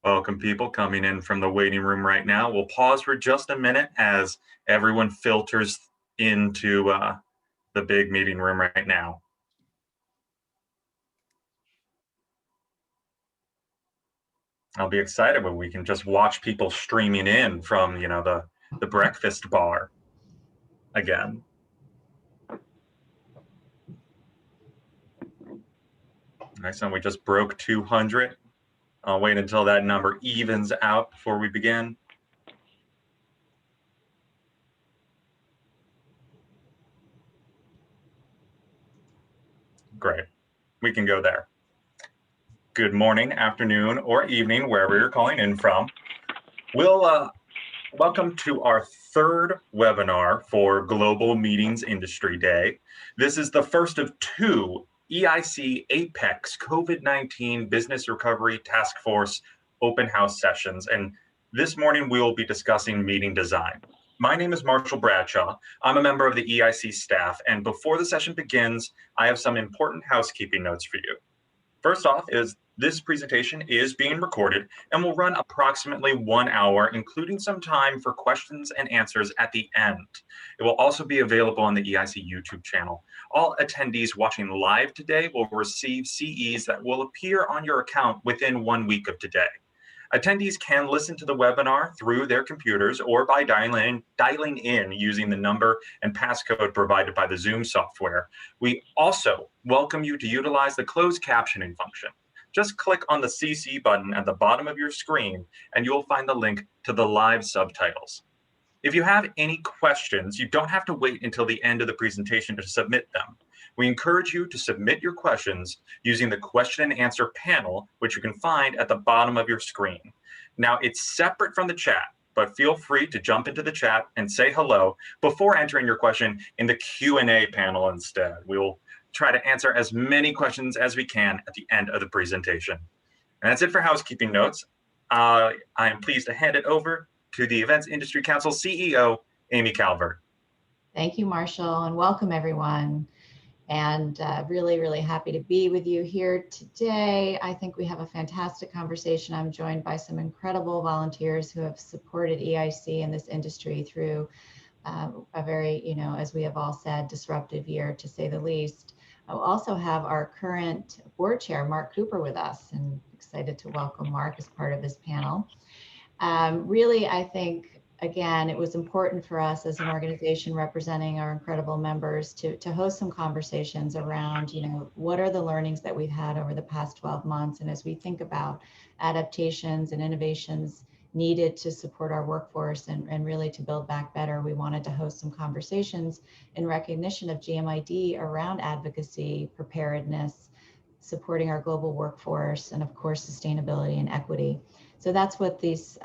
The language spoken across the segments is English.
Welcome, people coming in from the waiting room right now. We'll pause for just a minute as everyone filters into the big meeting room right now. I'll be excited when we can just watch people streaming in from, the breakfast bar again. Nice, and we just broke 200. I'll wait until that number evens out before we begin. Great, we can go there. Good morning, afternoon, or evening, wherever you're calling in from. We'll welcome to our third webinar for Global Meetings Industry Day. This is the first of two EIC Apex COVID-19 Business Recovery Task Force open house sessions. And this morning we will be discussing meeting design. My name is Marshall Bradshaw. I'm a member of the EIC staff. And before the session begins, I have some important housekeeping notes for you. First off is this presentation is being recorded and will run approximately 1 hour, including some time for questions and answers at the end. It will also be available on the EIC YouTube channel. All attendees watching live today will receive CEs that will appear on your account within 1 week of today. Attendees can listen to the webinar through their computers or by dialing in using the number and passcode provided by the Zoom software. We also welcome you to utilize the closed captioning function. Just click on the CC button at the bottom of your screen and you'll find the link to the live subtitles. If you have any questions, you don't have to wait until the end of the presentation to submit them. We encourage you to submit your questions using the question and answer panel, which you can find at the bottom of your screen. Now, it's separate from the chat, but feel free to jump into the chat and say hello before entering your question in the Q&A panel instead. We will try to answer as many questions as we can at the end of the presentation. And that's it for housekeeping notes. I am pleased to hand it over to the Events Industry Council CEO, Amy Calvert. Thank you, Marshall, and welcome everyone. And really, really happy to be with you here today. I think we have a fantastic conversation. I'm joined by some incredible volunteers who have supported EIC in this industry through a very, as we have all said, disruptive year, to say the least. I'll also have our current board chair, Mark Cooper, with us, and excited to welcome Mark as part of this panel. Really, I think, again, it was important for us as an organization representing our incredible members to host some conversations around, what are the learnings that we've had over the past 12 months? And as we think about adaptations and innovations needed to support our workforce and really to build back better, we wanted to host some conversations in recognition of GMID around advocacy, preparedness, supporting our global workforce, and of course, sustainability and equity. So that's what these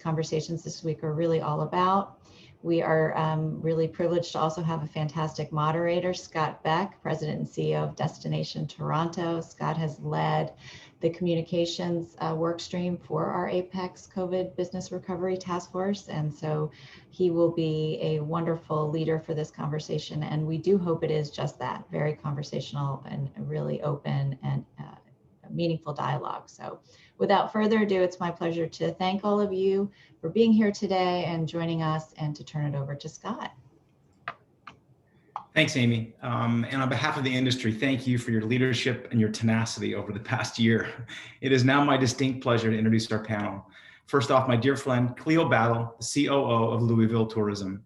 conversations this week are really all about. We are really privileged to also have a fantastic moderator, Scott Beck, President and CEO of Destination Toronto. Scott has led the communications work stream for our Apex COVID Business Recovery Task Force. And so he will be a wonderful leader for this conversation. And we do hope it is just that, very conversational and really open and meaningful dialogue. So without further ado, it's my pleasure to thank all of you for being here today and joining us, and to turn it over to Scott. Thanks, Amy. And on behalf of the industry, thank you for your leadership and your tenacity over the past year. It is now my distinct pleasure to introduce our panel. First off, my dear friend, Cleo, the COO of Louisville Tourism.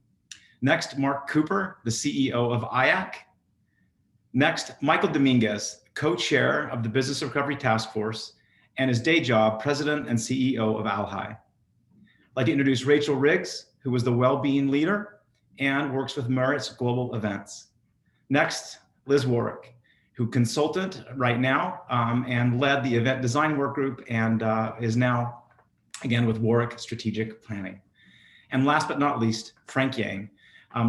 Next, Mark Cooper, the CEO of IACC. Next, Michael Dominguez, co-chair of the Business Recovery Task Force, and his day job, president and CEO of ALHI. I'd like to introduce Rachael Riggs, who was the well-being leader and works with Maritz Global Events. Next, Liz Warwick, who consultant right now and led the event design work group and is now, again, with Warwick Strategic Planning. And last but not least, Frank Yang,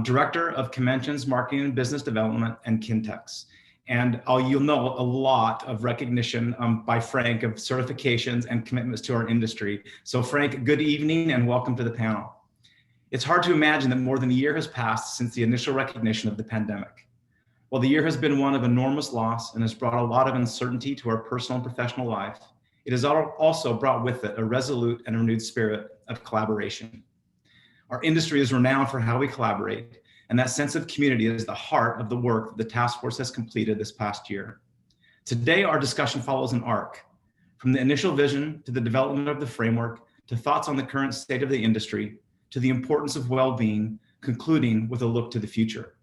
Director of Conventions, Marketing and Business Development and KINTEX. And you'll know a lot of recognition by Frank of certifications and commitments to our industry. So Frank, good evening and welcome to the panel. It's hard to imagine that more than a year has passed since the initial recognition of the pandemic. While the year has been one of enormous loss and has brought a lot of uncertainty to our personal and professional life, it has also brought with it a resolute and renewed spirit of collaboration. Our industry is renowned for how we collaborate, and that sense of community is the heart of the work that the task force has completed this past year. Today, our discussion follows an arc, from the initial vision to the development of the framework, to thoughts on the current state of the industry, to the importance of well-being, concluding with a look to the future.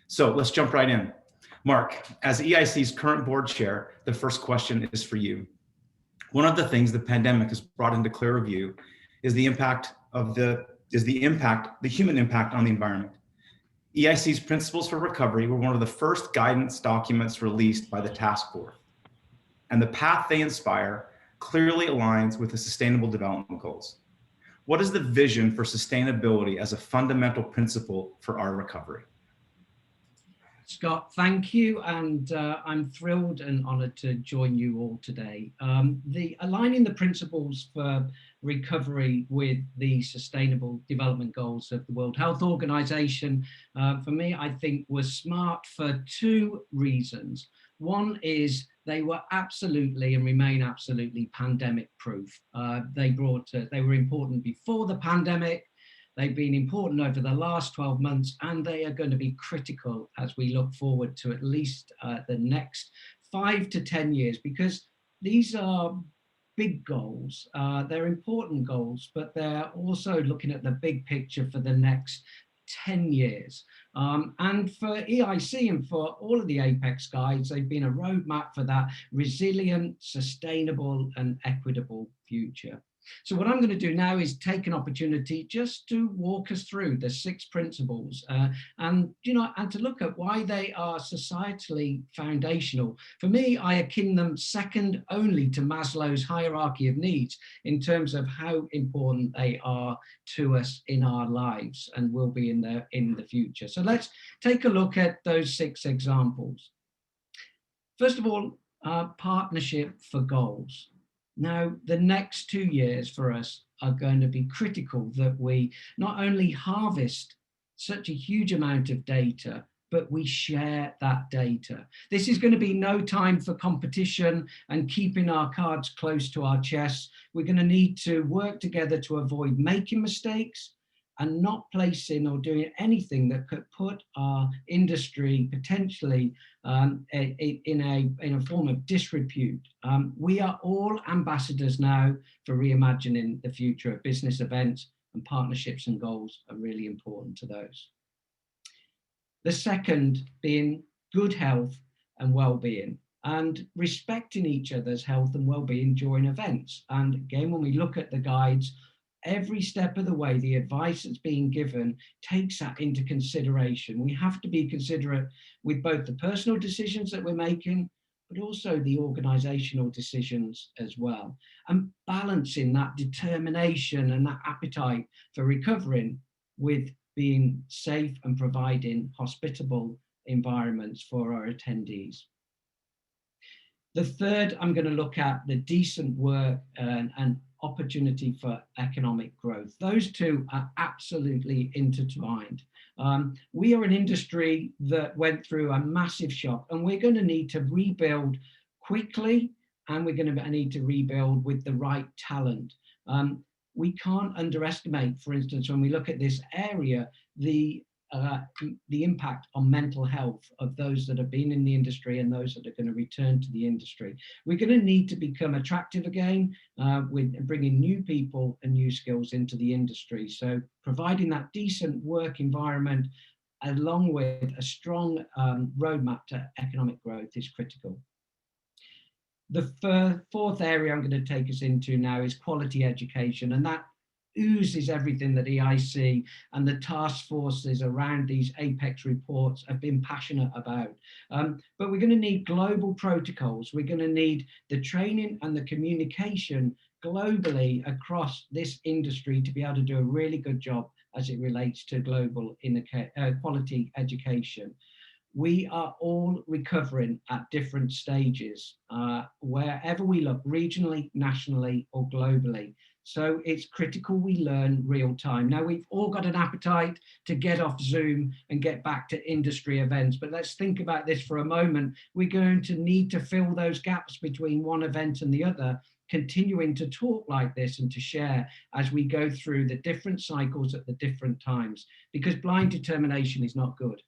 So let's jump right in. Mark, as EIC's current board chair, the first question is for you. One of the things the pandemic has brought into clear view is the human impact on the environment. EIC's Principles for Recovery were one of the first guidance documents released by the task force, and the path they inspire clearly aligns with the Sustainable Development Goals. What is the vision for sustainability as a fundamental principle for our recovery? Scott, thank you, and I'm thrilled and honored to join you all today. Aligning the principles for recovery with the Sustainable Development Goals of the World Health Organization, for me, I think was smart for two reasons. One is they were absolutely and remain absolutely pandemic proof. They were important before the pandemic. They've been important over the last 12 months, and they are going to be critical as we look forward to at least the next 5 to 10 years, because these are big goals. They're important goals, but they're also looking at the big picture for the next 10 years. And for EIC and for all of the Apex guides, they've been a roadmap for that resilient, sustainable, and equitable future. So what I'm going to do now is take an opportunity just to walk us through the 6 principles and to look at why they are societally foundational. For me, I akin them second only to Maslow's hierarchy of needs in terms of how important they are to us in our lives and will be in the future. So let's take a look at those 6 examples. First of all, partnership for goals. Now, the next 2 years for us are going to be critical that we not only harvest such a huge amount of data, but we share that data. This is going to be no time for competition and keeping our cards close to our chests. We're going to need to work together to avoid making mistakes and not placing or doing anything that could put our industry potentially in a form of disrepute. We are all ambassadors now for reimagining the future of business events, and partnerships and goals are really important to those. The second being good health and well-being, and respecting each other's health and well-being during events. And again, when we look at the guides, every step of the way, the advice that's being given takes that into consideration. We have to be considerate with both the personal decisions that we're making, but also the organizational decisions as well. And balancing that determination and that appetite for recovering with being safe and providing hospitable environments for our attendees. The third, I'm going to look at the decent work and opportunity for economic growth. Those two are absolutely intertwined. We are an industry that went through a massive shock, and we're going to need to rebuild quickly, and we're going to need to rebuild with the right talent. We can't underestimate, for instance, when we look at this area, the impact on mental health of those that have been in the industry and those that are going to return to the industry. We're going to need to become attractive again with bringing new people and new skills into the industry. So providing that decent work environment along with a strong roadmap to economic growth is critical. The fourth area I'm going to take us into now is quality education, and that oozes everything that EIC and the task forces around these Apex reports have been passionate about. But we're going to need global protocols. We're going to need the training and the communication globally across this industry to be able to do a really good job as it relates to global quality education. We are all recovering at different stages, wherever we look, regionally, nationally, or globally. So it's critical we learn real time. Now, we've all got an appetite to get off Zoom and get back to industry events, but let's think about this for a moment. We're going to need to fill those gaps between one event and the other. continuing to talk like this and to share as we go through the different cycles at the different times, because blind determination is not good.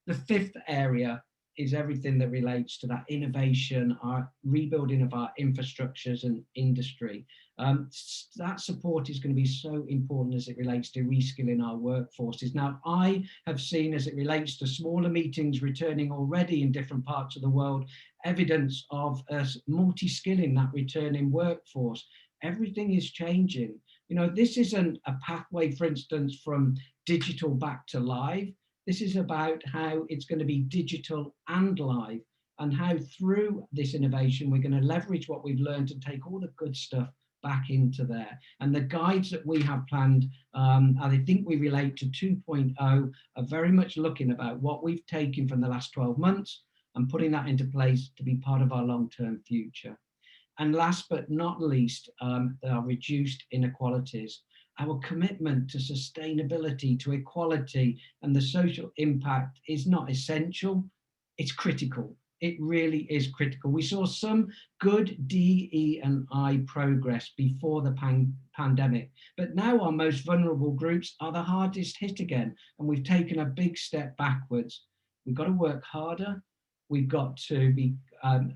The fifth area is everything that relates to that innovation, our rebuilding of our infrastructures and industry. That support is going to be so important as it relates to reskilling our workforces. Now, I have seen, as it relates to smaller meetings returning already in different parts of the world, evidence of us multi-skilling that returning workforce. Everything is changing. You know, this isn't a pathway, for instance, from digital back to live. This is about how it's going to be digital and live, and how through this innovation, we're going to leverage what we've learned and take all the good stuff back into there. And the guides that we have planned, and I think we relate to 2.0, are very much looking about what we've taken from the last 12 months and putting that into place to be part of our long-term future. And last but not least, our reduced inequalities. Our commitment to sustainability, to equality, and the social impact is not essential, it's critical. It really is critical. We saw some good DE&I progress before the pandemic, but now our most vulnerable groups are the hardest hit again, and we've taken a big step backwards. We've got to work harder. We've got to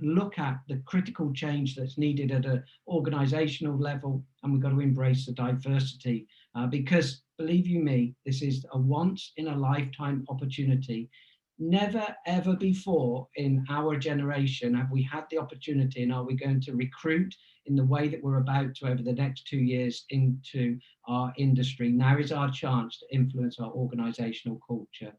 look at the critical change that's needed at an organizational level, and we've got to embrace the diversity because, believe you me, this is a once in a lifetime opportunity. Never ever before in our generation have we had the opportunity, and are we going to recruit in the way that we're about to over the next 2 years into our industry. Now is our chance to influence our organizational culture.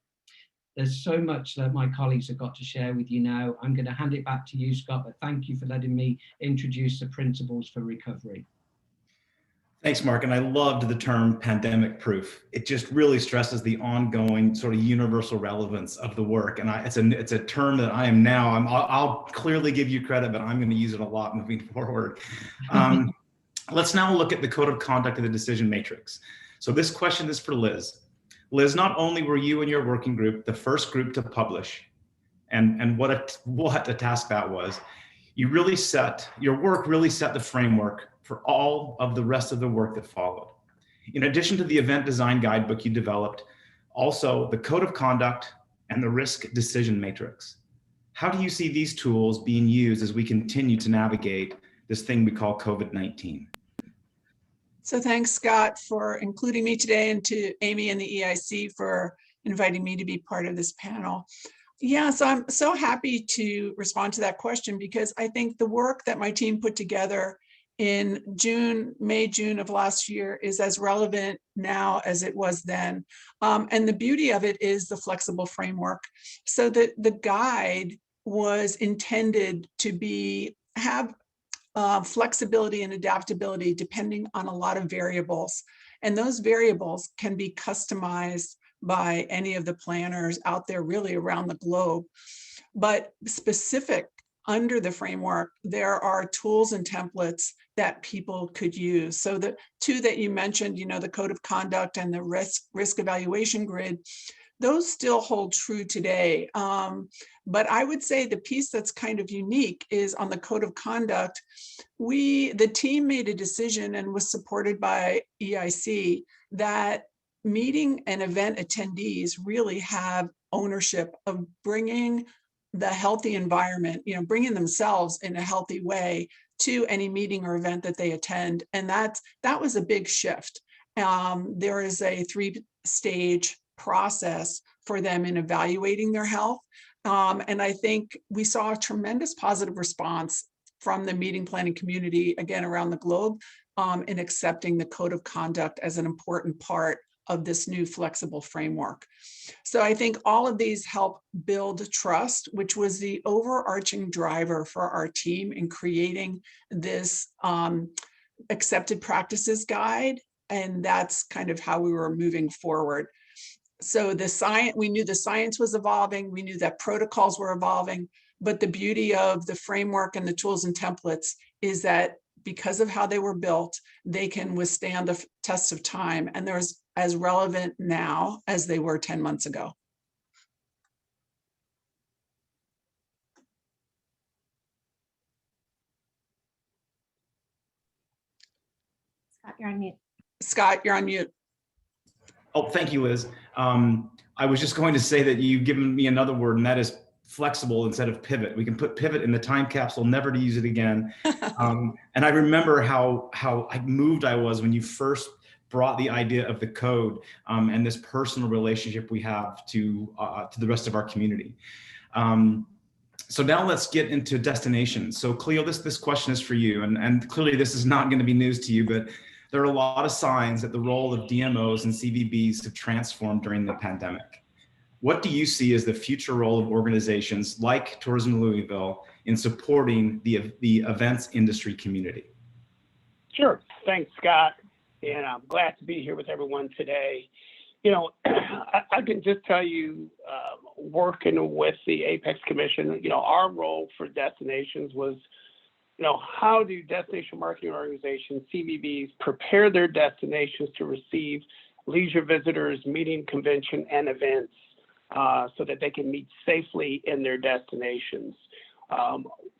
There's so much that my colleagues have got to share with you now. I'm going to hand it back to you, Scott, but thank you for letting me introduce the principles for recovery. Thanks, Mark. And I loved the term pandemic proof. It just really stresses the ongoing sort of universal relevance of the work. And it's a term that I am now, I'll clearly give you credit, but I'm going to use it a lot moving forward. Let's now look at the code of conduct of the decision matrix. So this question is for Liz. Liz, not only were you and your working group the first group to publish, and what a task that was, your work really set the framework for all of the rest of the work that followed. In addition to the event design guidebook you developed, also the code of conduct and the risk decision matrix. How do you see these tools being used as we continue to navigate this thing we call COVID-19? So thanks, Scott, for including me today, and to Amy and the EIC for inviting me to be part of this panel. Yeah, so I'm so happy to respond to that question, because I think the work that my team put together in May, June of last year is as relevant now as it was then. And the beauty of it is the flexible framework. So that the guide was intended to have flexibility and adaptability depending on a lot of variables. And those variables can be customized by any of the planners out there really around the globe. But specific under the framework, there are tools and templates that people could use. So the two that you mentioned, the code of conduct and the risk evaluation grid, those still hold true today. But I would say the piece that's kind of unique is on the code of conduct. The team made a decision, and was supported by EIC, that meeting and event attendees really have ownership of bringing the healthy environment, bringing themselves in a healthy way to any meeting or event that they attend. And that was a big shift. There is a 3-stage process for them in evaluating their health. And I think we saw a tremendous positive response from the meeting planning community, again, around the globe, in accepting the code of conduct as an important part of this new flexible framework. So I think all of these help build trust, which was the overarching driver for our team in creating this accepted practices guide. And that's kind of how we were moving forward. So we knew the science was evolving, we knew that protocols were evolving, but the beauty of the framework and the tools and templates is that because of how they were built, they can withstand the test of time, and they're as relevant now as they were 10 months ago. Scott, you're on mute. Scott, you're on mute. Oh, thank you, Liz. I was just going to say that you've given me another word, and that is flexible instead of pivot. We can put pivot in the time capsule, never to use it again. And I remember how moved I was when you first brought the idea of the code and this personal relationship we have to the rest of our community. So now let's get into destinations. So Cleo, this question is for you, and clearly this is not going to be news to you, but there are a lot of signs that the role of DMOs and CVBs have transformed during the pandemic. What do you see as the future role of organizations like Tourism Louisville in supporting the events industry community? Sure. Thanks, Scott. And I'm glad to be here with everyone today. You know, I can just tell you, working with the Apex Commission, you know, our role for destinations was, you know, how do destination marketing organizations, CVBs, prepare their destinations to receive leisure visitors, meeting, convention, and events so that they can meet safely in their destinations.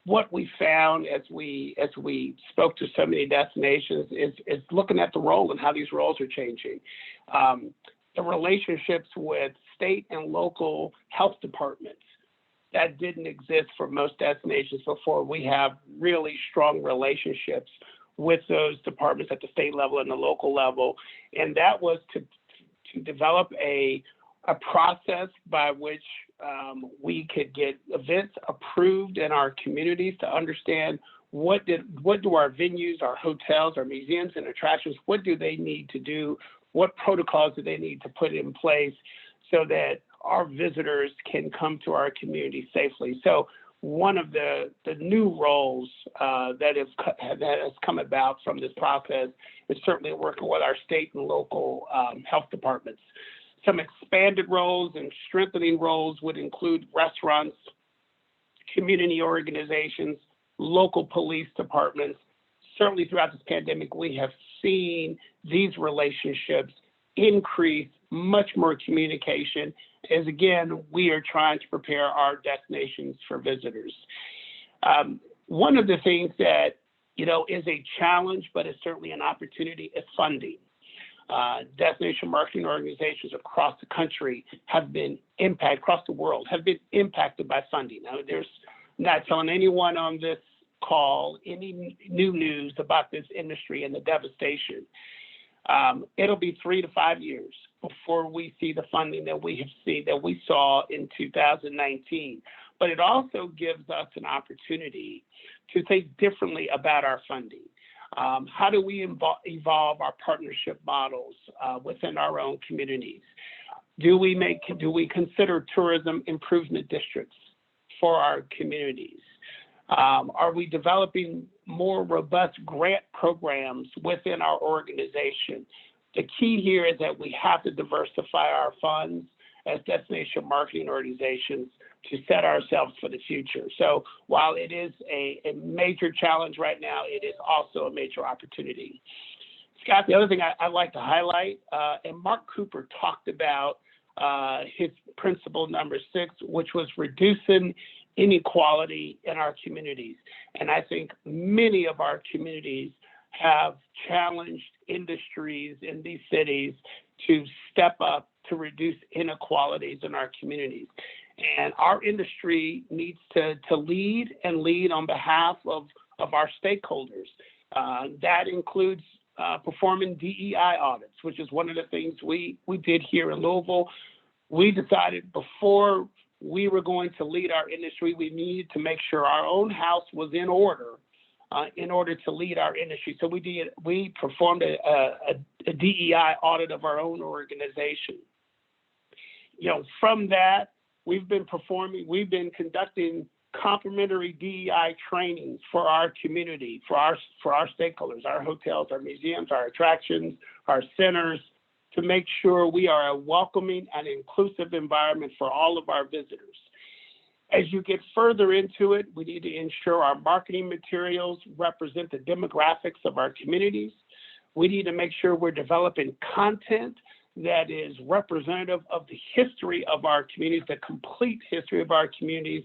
What we found as we spoke to so many destinations is looking at the role and how these roles are changing. The relationships with state and local health departments that didn't exist for most destinations before. We have really strong relationships with those departments at the state level and the local level. And that was to develop a process by which we could get events approved in our communities to understand what do our venues, our hotels, our museums and attractions, what do they need to do? What protocols do they need to put in place so that our visitors can come to our community safely? So one of the new roles that has come about from this process is certainly working with our state and local health departments. Some expanded roles and strengthening roles would include restaurants, community organizations, local police departments. Certainly throughout this pandemic, we have seen these relationships increase, much more communication, as again, we are trying to prepare our destinations for visitors. One of the things that, you know, is a challenge, but is certainly an opportunity is funding. Destination marketing organizations across the country have been impacted, across the world, have been impacted by funding. Now, there's not telling anyone on this call any new news about this industry and the devastation. It'll be 3 to 5 years before we see the funding that we saw in 2019. But it also gives us an opportunity to think differently about our funding. How do we evolve our partnership models within our own communities? Do we consider tourism improvement districts for our communities? Are we developing more robust grant programs within our organization? The key here is that we have to diversify our funds as destination marketing organizations to set ourselves for the future. So while it is a major challenge right now, it is also a major opportunity. Scott, the other thing I'd like to highlight, and Mark Cooper talked about his principle number 6, which was reducing inequality in our communities. And I think many of our communities have challenged industries in these cities to step up to reduce inequalities in our communities. And our industry needs to lead and lead on behalf of our stakeholders. That includes performing DEI audits, which is one of the things we did here in Louisville. We decided before we were going to lead our industry, we needed to make sure our own house was in order to lead our industry. So we performed a DEI audit of our own organization. You know, from that, we've been conducting complimentary DEI trainings for our community, for our stakeholders, our hotels, our museums, our attractions, our centers, to make sure we are a welcoming and inclusive environment for all of our visitors. As you get further into it, we need to ensure our marketing materials represent the demographics of our communities. We need to make sure we're developing content that is representative of the history of our communities, the complete history of our communities,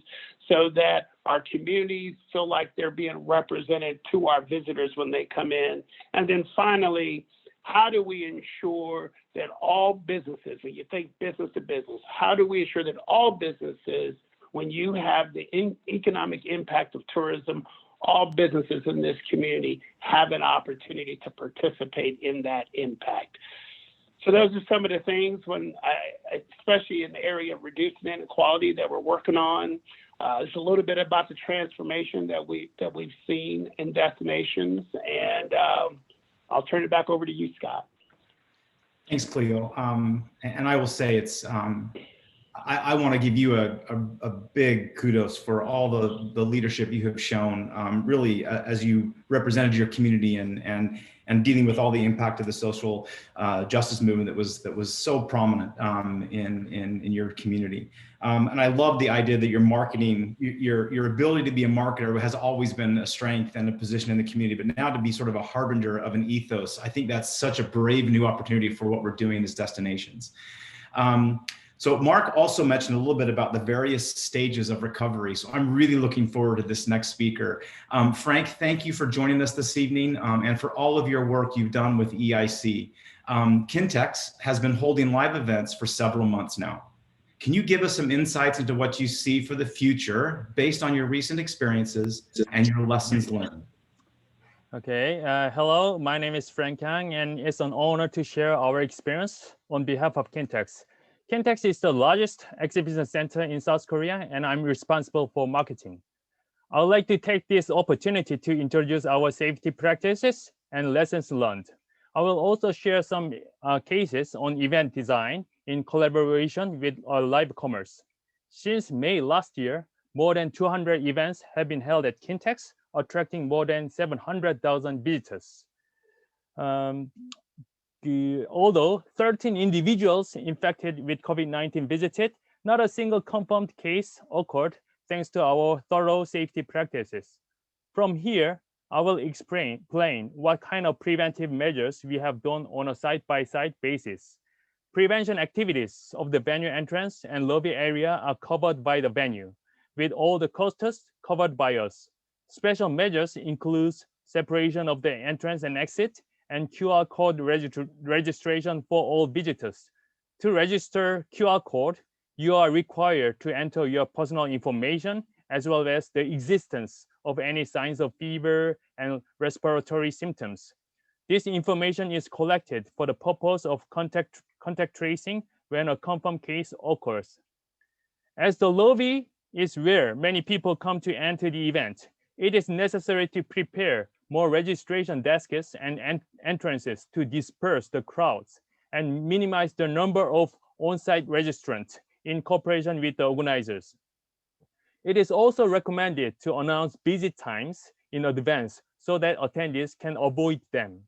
so that our communities feel like they're being represented to our visitors when they come in. And then finally, how do we ensure that all businesses, when you think business to business, how do we ensure that all businesses, when you have the economic impact of tourism, all businesses in this community have an opportunity to participate in that impact? So those are some of the things especially in the area of reducing inequality that we're working on. There's a little bit about the transformation that we've seen in destinations, and I'll turn it back over to you, Scott. Thanks, Cleo. And I will say I want to give you a big kudos for all the leadership you have shown, really, as you represented your community and dealing with all the impact of the social justice movement that was so prominent in your community. And I love the idea that your marketing, your ability to be a marketer has always been a strength and a position in the community, but now to be sort of a harbinger of an ethos, I think that's such a brave new opportunity for what we're doing as destinations. So Mark also mentioned a little bit about the various stages of recovery. So I'm really looking forward to this next speaker. Frank, thank you for joining us this evening and for all of your work you've done with EIC. KINTEX has been holding live events for several months now. Can you give us some insights into what you see for the future based on your recent experiences and your lessons learned? Okay, hello, my name is Frank Yang, and it's an honor to share our experience on behalf of KINTEX. KINTEX is the largest exhibition center in South Korea, and I'm responsible for marketing. I would like to take this opportunity to introduce our safety practices and lessons learned. I will also share some cases on event design in collaboration with live commerce. Since May last year, more than 200 events have been held at KINTEX, attracting more than 700,000 visitors. Although 13 individuals infected with COVID-19 visited, not a single confirmed case occurred thanks to our thorough safety practices. From here, I will explain what kind of preventive measures we have done on a side-by-side basis. Prevention activities of the venue entrance and lobby area are covered by the venue, with all the costs covered by us. Special measures include separation of the entrance and exit, and QR code registration for all visitors. To register QR code, you are required to enter your personal information as well as the existence of any signs of fever and respiratory symptoms. This information is collected for the purpose of contact tracing when a confirmed case occurs. As the lobby is where many people come to enter the event, it is necessary to prepare more registration desks and entrances to disperse the crowds and minimize the number of on-site registrants in cooperation with the organizers. It is also recommended to announce visit times in advance so that attendees can avoid them.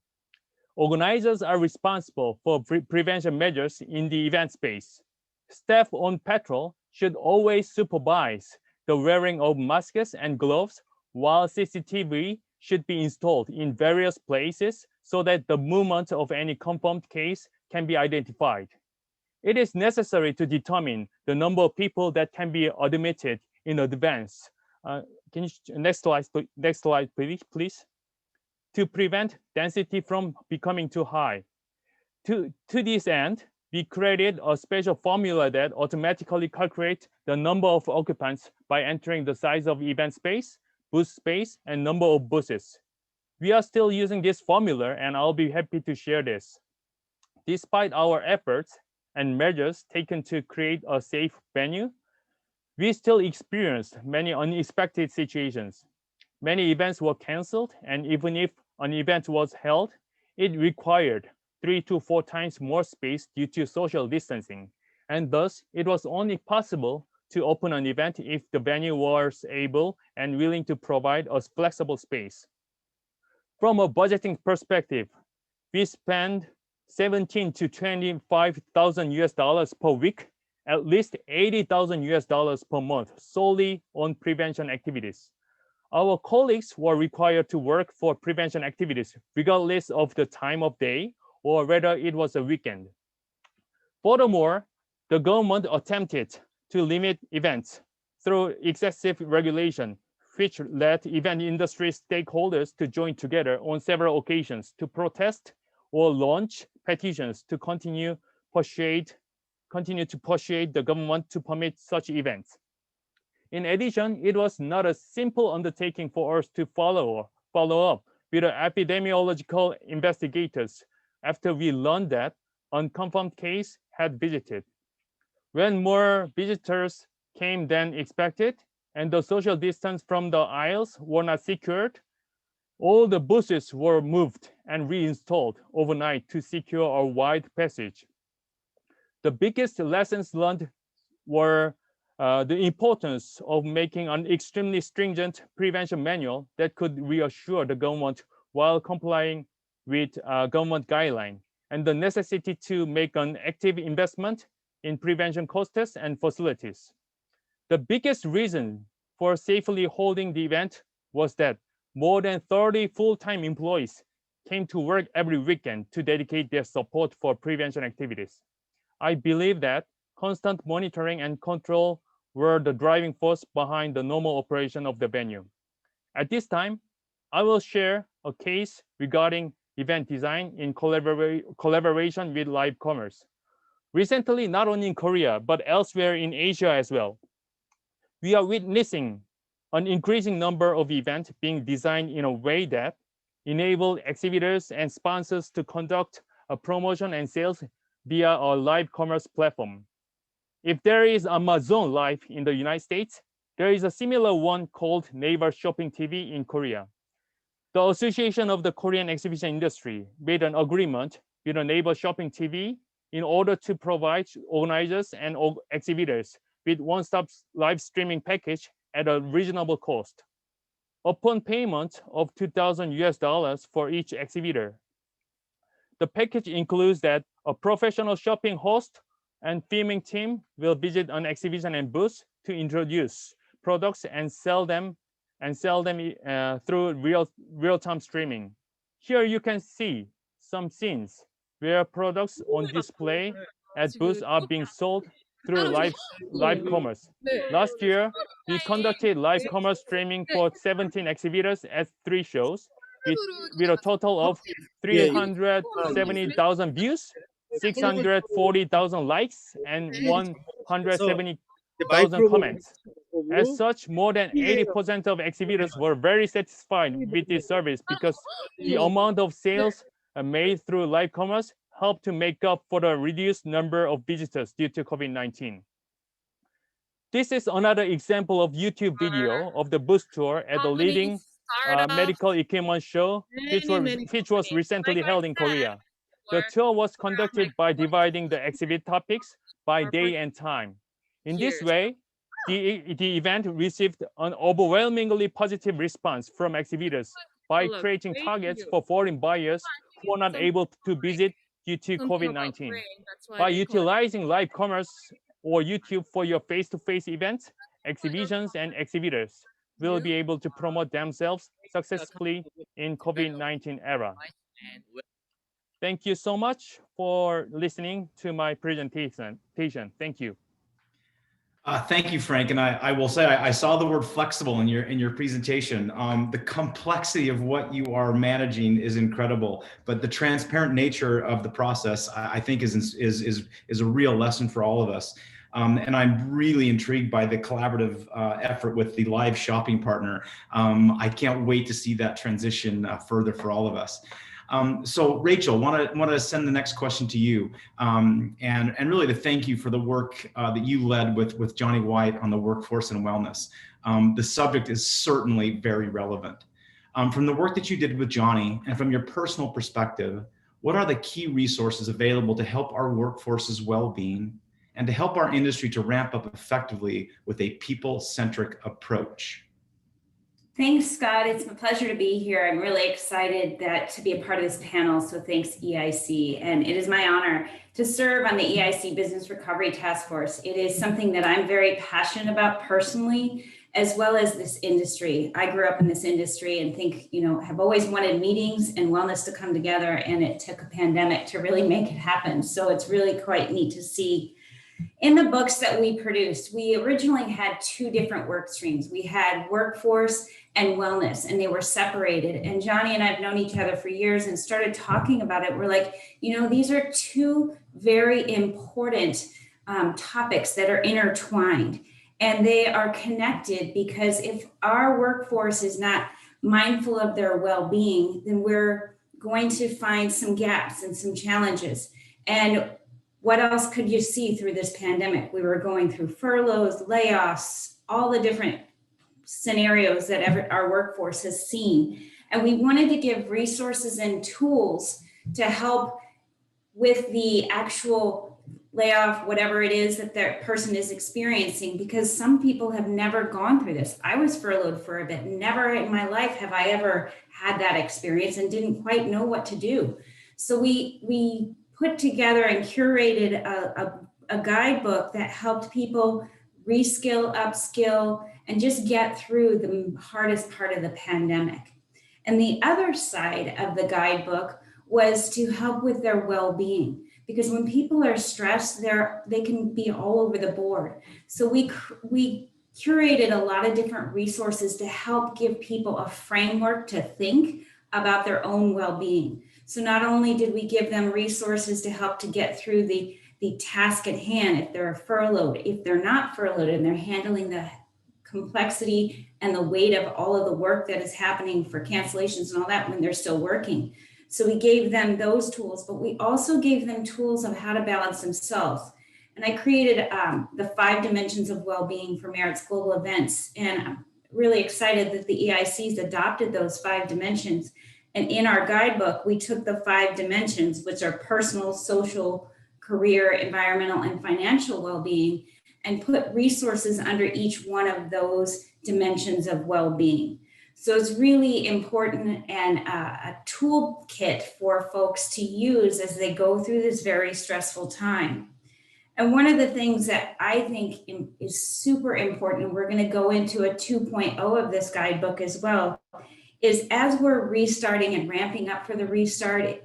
Organizers are responsible for prevention measures in the event space. Staff on patrol should always supervise the wearing of masks and gloves, while CCTV should be installed in various places so that the movement of any confirmed case can be identified. It is necessary to determine the number of people that can be admitted in advance. Next slide, please. To prevent density from becoming too high. To this end, we created a special formula that automatically calculates the number of occupants by entering the size of event space, booth space, and number of booths. We are still using this formula, and I'll be happy to share this. Despite our efforts and measures taken to create a safe venue, we still experienced many unexpected situations. Many events were canceled, and even if an event was held, it required 3 to 4 times more space due to social distancing, and thus it was only possible to open an event if the venue was able and willing to provide a flexible space. From a budgeting perspective, we spend $17,000 to $25,000 per week, at least $80,000 per month solely on prevention activities. Our colleagues were required to work for prevention activities regardless of the time of day or whether it was a weekend. Furthermore, the government attempted to limit events through excessive regulation, which led event industry stakeholders to join together on several occasions to protest or launch petitions to continue to persuade the government to permit such events. In addition, it was not a simple undertaking for us to follow up with the epidemiological investigators after we learned that unconfirmed case had visited. When more visitors came than expected and the social distance from the aisles were not secured, all the buses were moved and reinstalled overnight to secure a wide passage. The biggest lessons learned were the importance of making an extremely stringent prevention manual that could reassure the government while complying with government guidelines, and the necessity to make an active investment in prevention costs and facilities. The biggest reason for safely holding the event was that more than 30 full-time employees came to work every weekend to dedicate their support for prevention activities. I believe that constant monitoring and control were the driving force behind the normal operation of the venue. At this time, I will share a case regarding event design in collaboration with live commerce. Recently, not only in Korea, but elsewhere in Asia as well, we are witnessing an increasing number of events being designed in a way that enable exhibitors and sponsors to conduct a promotion and sales via a live commerce platform. If there is Amazon Live in the United States, there is a similar one called Naver Shopping TV in Korea. The Association of the Korean Exhibition Industry made an agreement with a Naver Shopping TV in order to provide organizers and exhibitors with one-stop live streaming package at a reasonable cost. Upon payment of $2,000 for each exhibitor, the package includes that a professional shopping host and filming team will visit an exhibition and booth to introduce products and sell them through real-time streaming. Here you can see some scenes where products on display at booths are being sold through live commerce. Last year, we conducted live commerce streaming for 17 exhibitors at 3 shows with a total of 370,000 views, 640,000 likes, and 170,000 comments. As such, more than 80% of exhibitors were very satisfied with this service because the amount of sales made through live commerce helped to make up for the reduced number of visitors due to COVID-19. This is another example of YouTube video of the booth tour at the leading medical equipment show, which was recently held in Korea. The tour was conducted by dividing the exhibit topics by day and time. In this way, the event received an overwhelmingly positive response from exhibitors by creating targets for foreign buyers who are not able to visit due to COVID-19. By utilizing live commerce or YouTube for your face-to-face events, exhibitions, and exhibitors will be able to promote themselves successfully in COVID-19 era. Thank you so much for listening to my presentation. Thank you. Thank you, Frank. And I will say I saw the word flexible in your presentation. The complexity of what you are managing is incredible, but the transparent nature of the process, I think, is a real lesson for all of us. And I'm really intrigued by the collaborative effort with the live shopping partner. I can't wait to see that transition further for all of us. So Rachael, want to send the next question to you, and really to thank you for the work that you led with Johnny White on the workforce and wellness. The subject is certainly very relevant. From the work that you did with Johnny and from your personal perspective, what are the key resources available to help our workforce's well-being and to help our industry to ramp up effectively with a people-centric approach? Thanks, Scott. It's a pleasure to be here. I'm really excited to be a part of this panel, so thanks, EIC. And it is my honor to serve on the EIC Business Recovery Task Force. It is something that I'm very passionate about personally, as well as this industry. I grew up in this industry and think, have always wanted meetings and wellness to come together, and it took a pandemic to really make it happen. So it's really quite neat to see. In the books that we produced, we originally had two different work streams. We had workforce and wellness, and they were separated. And Johnny and I have known each other for years and started talking about it. We're like, these are two very important topics that are intertwined, and they are connected, because if our workforce is not mindful of their well-being, then we're going to find some gaps and some challenges. And what else could you see through this pandemic? We were going through furloughs, layoffs, all the different scenarios that our workforce has seen. And we wanted to give resources and tools to help with the actual layoff, whatever it is that that person is experiencing, because some people have never gone through this. I was furloughed for a bit. Never in my life have I ever had that experience and didn't quite know what to do. So we put together and curated a guidebook that helped people reskill, upskill, and just get through the hardest part of the pandemic. And the other side of the guidebook was to help with their well-being, because when people are stressed, they can be all over the board. So we curated a lot of different resources to help give people a framework to think about their own well-being. So not only did we give them resources to help to get through the task at hand, if they're furloughed, if they're not furloughed and they're handling the complexity and the weight of all of the work that is happening for cancellations and all that when they're still working. So we gave them those tools, but we also gave them tools of how to balance themselves. And I created the 5 dimensions of well-being for Maritz global events. And I'm really excited that the EICs adopted those 5 dimensions. And in our guidebook, we took the 5 dimensions, which are personal, social, career, environmental, and financial well-being, and put resources under each one of those dimensions of well-being. So it's really important and a toolkit for folks to use as they go through this very stressful time. And one of the things that I think is super important, and we're going to go into a 2.0 of this guidebook as well, is as we're restarting and ramping up for the restart,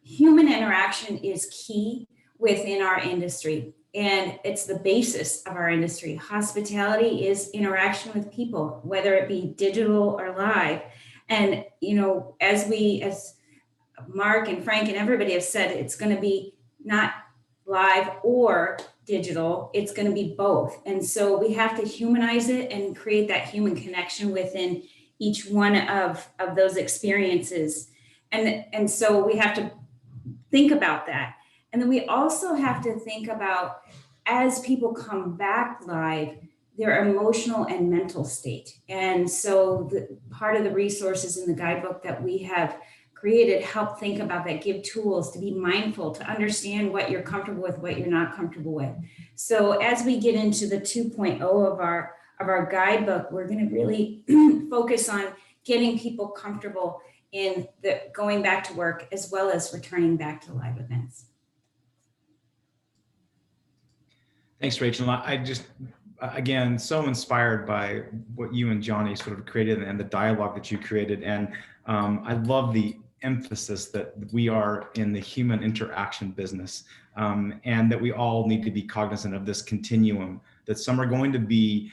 human interaction is key within our industry. And it's the basis of our industry. Hospitality is interaction with people, whether it be digital or live. And, as Mark and Frank and everybody have said, it's going to be not live or digital, it's going to be both. And so we have to humanize it and create that human connection within each one of those experiences. And so we have to think about that. And then we also have to think about, as people come back live, their emotional and mental state. And so part of the resources in the guidebook that we have created help think about that, give tools to be mindful, to understand what you're comfortable with, what you're not comfortable with. So as we get into the 2.0 of our guidebook, we're going to really focus on getting people comfortable in the going back to work, as well as returning back to live events. Thanks, Rachel. I just, again, so inspired by what you and Johnny sort of created and the dialogue that you created. And I love the emphasis that we are in the human interaction business, and that we all need to be cognizant of this continuum, that some are going to be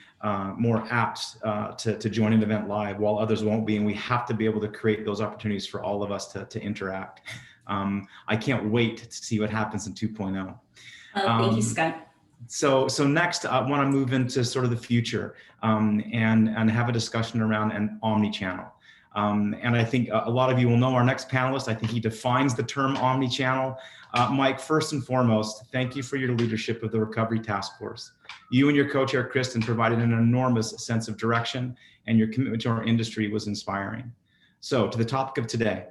more apt to join an event live while others won't be. And we have to be able to create those opportunities for all of us to interact. I can't wait to see what happens in 2.0. Thank you, Scott. So next, I want to move into sort of the future and have a discussion around an omni-channel. And I think a lot of you will know our next panelist. I think he defines the term omni-channel. Mike, first and foremost, thank you for your leadership of the Recovery Task Force. You and your co-chair, Kristen, provided an enormous sense of direction, and your commitment to our industry was inspiring. So to the topic of today,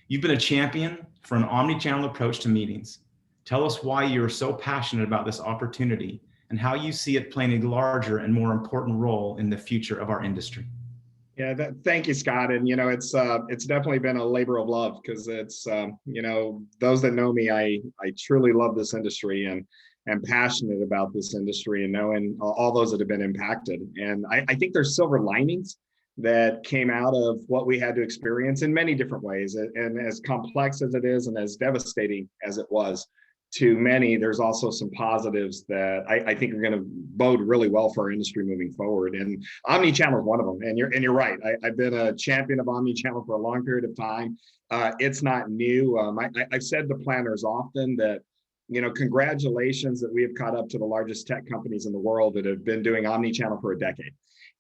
you've been a champion for an omni-channel approach to meetings. Tell us why you're so passionate about this opportunity and how you see it playing a larger and more important role in the future of our industry. Yeah, thank you, Scott. And, it's definitely been a labor of love, because it's, those that know me, I truly love this industry. And and passionate about this industry and knowing all those that have been impacted. And I think there's silver linings that came out of what we had to experience in many different ways. And as complex as it is and as devastating as it was to many, there's also some positives that I think are going to bode really well for our industry moving forward. And omnichannel is one of them. And you're right. I've been a champion of omnichannel for a long period of time. It's not new. I've said to planners often that, congratulations that we have caught up to the largest tech companies in the world that have been doing omnichannel for a decade.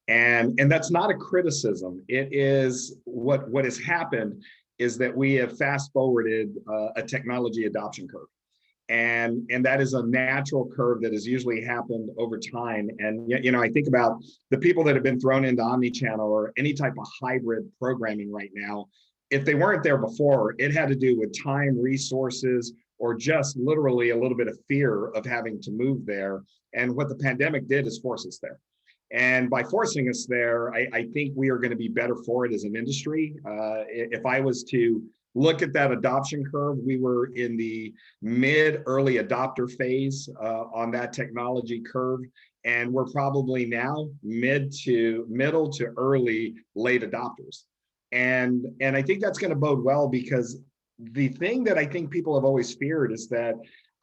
And that's not a criticism. It is what has happened is that we have fast forwarded a technology adoption curve. And that is a natural curve that has usually happened over time. And, I think about the people that have been thrown into omnichannel or any type of hybrid programming right now. If they weren't there before, it had to do with time, resources, or just literally a little bit of fear of having to move there. And what the pandemic did is force us there. And by forcing us there, I think we are going to be better for it as an industry. If I was to look at that adoption curve, we were in the early adopter phase on that technology curve. And we're probably now middle to early late adopters. And I think that's going to bode well, because the thing that I think people have always feared is that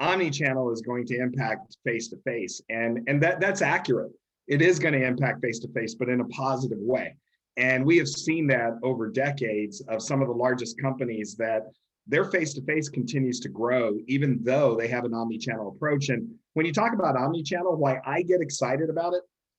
omnichannel is going to impact face-to-face. And that's accurate. It is going to impact face-to-face, but in a positive way. And we have seen that over decades of some of the largest companies that their face-to-face continues to grow, even though they have an omnichannel approach. And when you talk about omnichannel, why I get excited about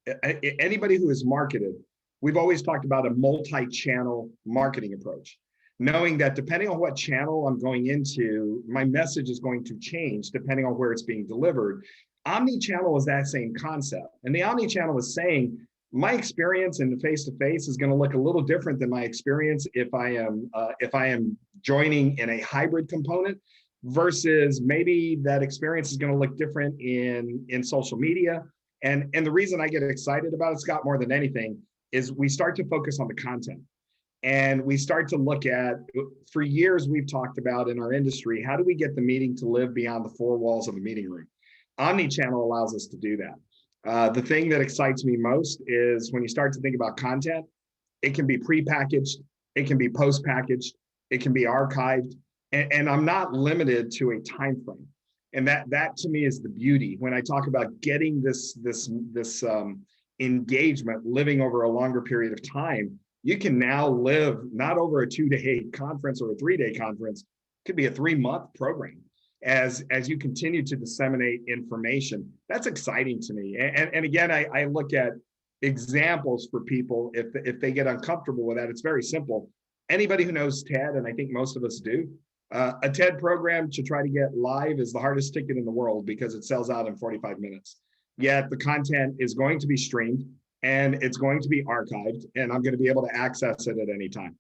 it, anybody who has marketed, we've always talked about a multi-channel marketing approach, knowing that depending on what channel I'm going into, my message is going to change depending on where it's being delivered. Omnichannel is that same concept. And the omnichannel is saying, my experience in the face-to-face is going to look a little different than my experience if I am joining in a hybrid component, versus maybe that experience is going to look different in social media. And the reason I get excited about it, Scott, more than anything, is we start to focus on the content. And we start to look at, for years we've talked about in our industry, how do we get the meeting to live beyond the four walls of the meeting room? Omnichannel allows us to do that. The thing that excites me most is when you start to think about content, it can be pre-packaged, it can be post-packaged, it can be archived, and I'm not limited to a time frame. And that to me is the beauty. When I talk about getting this engagement living over a longer period of time, you can now live not over a 2-day conference or a 3-day conference. It could be a 3-month program. As you continue to disseminate information, that's exciting to me. And again, I look at examples for people if they get uncomfortable with that. It's very simple. Anybody who knows TED, and I think most of us do, a TED program to try to get live is the hardest ticket in the world because it sells out in 45 minutes. Yet the content is going to be streamed and it's going to be archived, and I'm going to be able to access it at any time.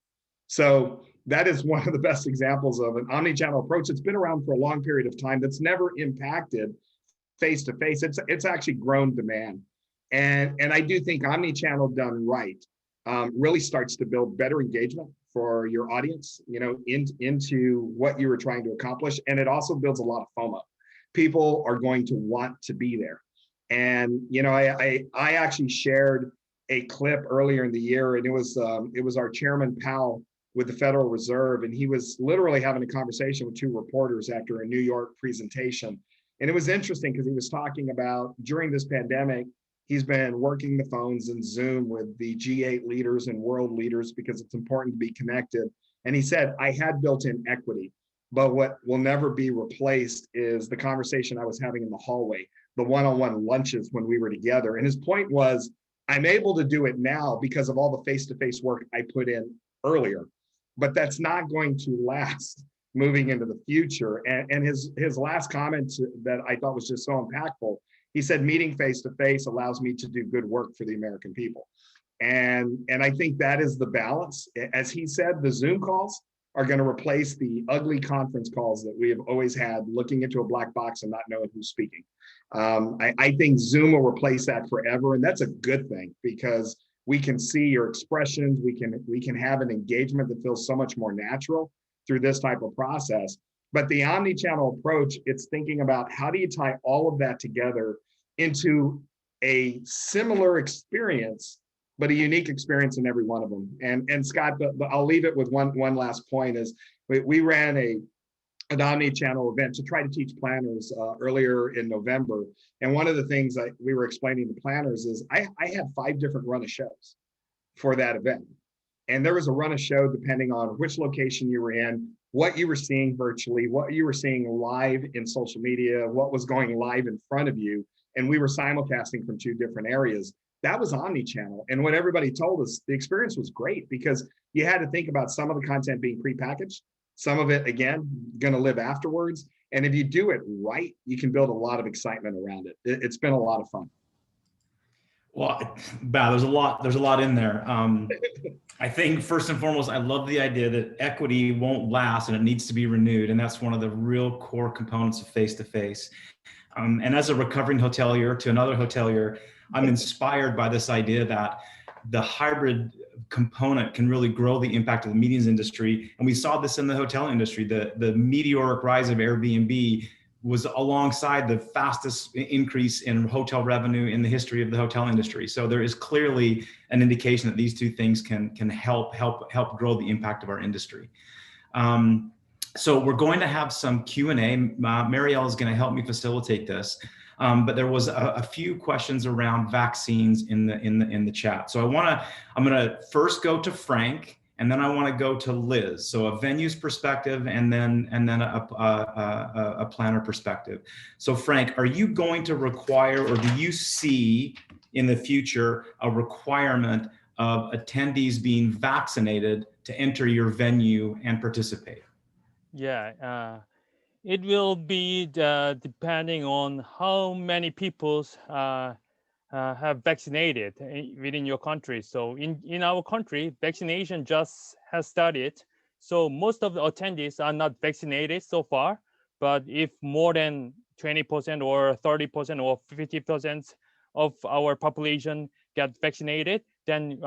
So that is one of the best examples of an omnichannel approach. It's been around for a long period of time that's never impacted face-to-face. It's actually grown demand. And I do think omnichannel done right really starts to build better engagement for your audience, into what you were trying to accomplish. And it also builds a lot of FOMO. People are going to want to be there. And, I actually shared a clip earlier in the year, and it was our chairman, Powell, with the Federal Reserve, and he was literally having a conversation with 2 reporters after a New York presentation. And it was interesting because he was talking about during this pandemic, he's been working the phones and Zoom with the G8 leaders and world leaders because it's important to be connected. And he said, I had built-in equity, but what will never be replaced is the conversation I was having in the hallway, the one-on-one lunches when we were together. And his point was, I'm able to do it now because of all the face-to-face work I put in earlier. But that's not going to last moving into the future. And his last comment that I thought was just so impactful, he said, meeting face-to-face allows me to do good work for the American people. And I think that is the balance. As he said, the Zoom calls are going to replace the ugly conference calls that we have always had, looking into a black box and not knowing who's speaking. I think Zoom will replace that forever. And that's a good thing, because we can see your expressions. We can have an engagement that feels so much more natural through this type of process. But the omni-channel approach, it's thinking about how do you tie all of that together into a similar experience, but a unique experience in every one of them. And Scott, but I'll leave it with one last point is we ran an omni-channel event to try to teach planners earlier in November. And one of the things that we were explaining to planners is I had 5 different run of shows for that event. And there was a run of show depending on which location you were in, what you were seeing virtually, what you were seeing live in social media, what was going live in front of you. And we were simulcasting from 2 different areas. That was omni-channel. And what everybody told us, the experience was great because you had to think about some of the content being prepackaged, some of it, again, going to live afterwards. And if you do it right, you can build a lot of excitement around it. It's been a lot of fun. Well, there's a lot in there. I think first and foremost, I love the idea that equity won't last and it needs to be renewed. And that's one of the real core components of face-to-face. And as a recovering hotelier to another hotelier, I'm inspired by this idea that the hybrid component can really grow the impact of the meetings industry. And we saw this in the hotel industry. The meteoric rise of Airbnb was alongside the fastest increase in hotel revenue in the history of the hotel industry. So there is clearly an indication that these 2 things can help grow the impact of our industry. So we're going to have some Q&A. Marielle is going to help me facilitate this. But there was a few questions around vaccines in the chat. So I'm going to first go to Frank, and then I want to go to Liz. So a venues perspective, and then a planner perspective. So Frank, are you going to require, or do you see in the future a requirement of attendees being vaccinated to enter your venue and participate? Yeah, it will be depending on how many people have vaccinated within your country. So in our country, vaccination just has started. So most of the attendees are not vaccinated so far. But if more than 20% or 30% or 50% of our population get vaccinated, then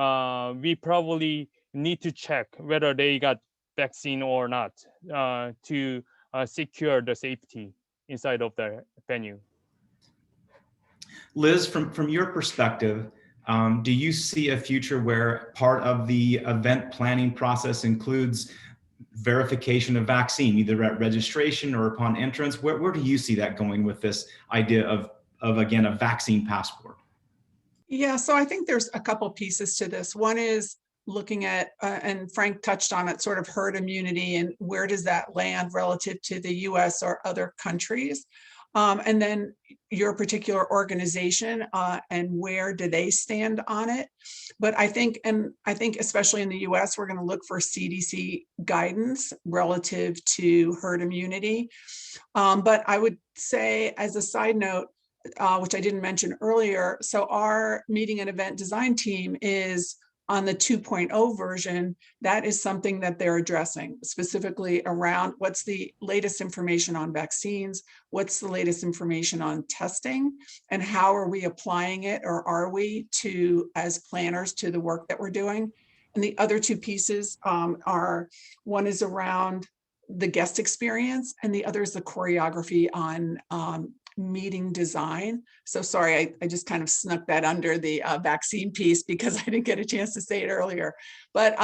we probably need to check whether they got vaccine or not to secure the safety inside of the venue. Liz, from your perspective, do you see a future where part of the event planning process includes verification of vaccine, either at registration or upon entrance? Where do you see that going with this idea of again, a vaccine passport? Yeah, so I think there's a couple pieces to this. One is looking at, and Frank touched on it, sort of herd immunity and where does that land relative to the US or other countries? And then your particular organization and where do they stand on it? But I think especially in the US, we're going to look for CDC guidance relative to herd immunity. But I would say, as a side note, which I didn't mention earlier, so our meeting and event design team is on the 2.0 version. That is something that they're addressing specifically around what's the latest information on vaccines, what's the latest information on testing, and how are we applying it, or are we, to as planners, to the work that we're doing. And the other 2 pieces are, one is around the guest experience and the other is the choreography on meeting design. So sorry, I just kind of snuck that under the vaccine piece because I didn't get a chance to say it earlier. But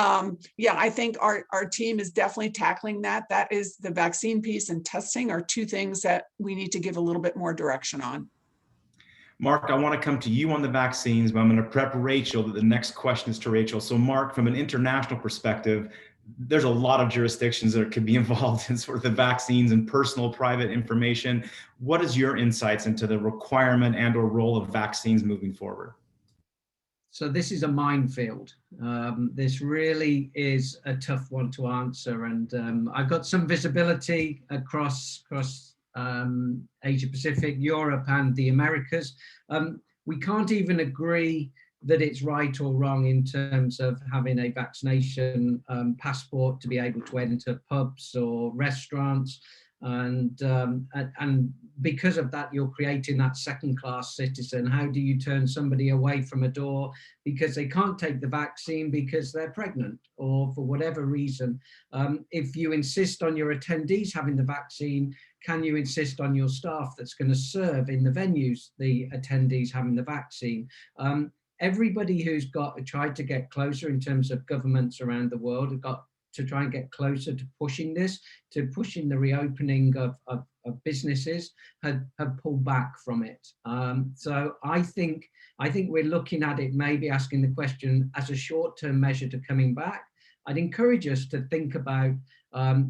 yeah, I think our team is definitely tackling that. That is, the vaccine piece and testing are 2 things that we need to give a little bit more direction on. Mark, I want to come to you on the vaccines, but I'm going to prep Rachael that the next question is to Rachael. So Mark, from an international perspective, there's a lot of jurisdictions that could be involved in sort of the vaccines and personal private information. What is your insights into the requirement and or role of vaccines moving forward? So this is a minefield. This really is a tough one to answer. And I've got some visibility across Asia Pacific, Europe, and the Americas. We can't even agree that it's right or wrong in terms of having a vaccination passport to be able to enter pubs or restaurants. And because of that, you're creating that second-class citizen. How do you turn somebody away from a door because they can't take the vaccine because they're pregnant or for whatever reason? If you insist on your attendees having the vaccine, can you insist on your staff that's going to serve in the venues the attendees having the vaccine? Everybody who's tried to get closer in terms of governments around the world have got to try and get closer to pushing this, to pushing the reopening of businesses, have pulled back from it. So I think we're looking at it, maybe asking the question as a short-term measure to coming back. I'd encourage us to think about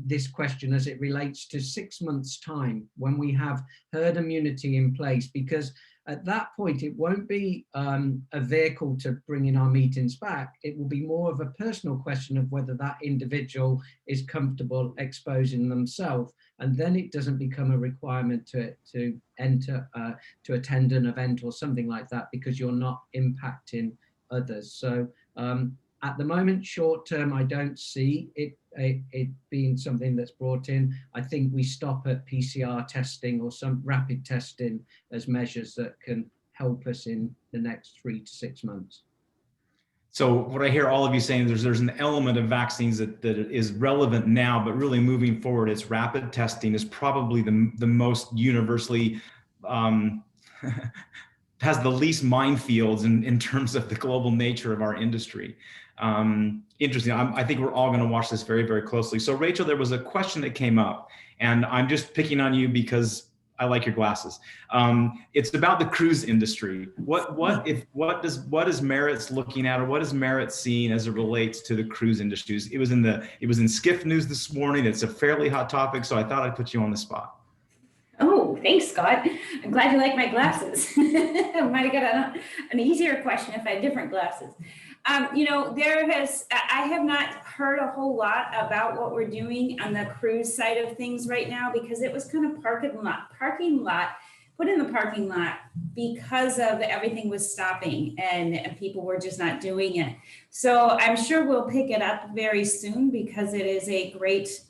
this question as it relates to 6 months' time when we have herd immunity in place, because at that point, it won't be a vehicle to bringing our meetings back. It will be more of a personal question of whether that individual is comfortable exposing themselves. And then it doesn't become a requirement to enter, to attend an event or something like that, because you're not impacting others. So at the moment, short term, I don't see it being something that's brought in. I think we stop at PCR testing or some rapid testing as measures that can help us in the next 3 to 6 months. So what I hear all of you saying, there's an element of vaccines that is relevant now, but really moving forward, it's rapid testing is probably the most universally has the least minefields in terms of the global nature of our industry. Interesting. I think we're all going to watch this very, very closely. So Rachael, there was a question that came up, and I'm just picking on you because I like your glasses. It's about the cruise industry. What is Maritz looking at, or what is Maritz seeing as it relates to the cruise industries? It was in Skiff News this morning. It's a fairly hot topic, so I thought I'd put you on the spot. Oh, thanks, Scott. I'm glad you like my glasses. I might have got an easier question if I had different glasses. You know, I have not heard a whole lot about what we're doing on the cruise side of things right now, because it was kind of put in the parking lot because of everything was stopping and people were just not doing it. So I'm sure we'll pick it up very soon, because it is a great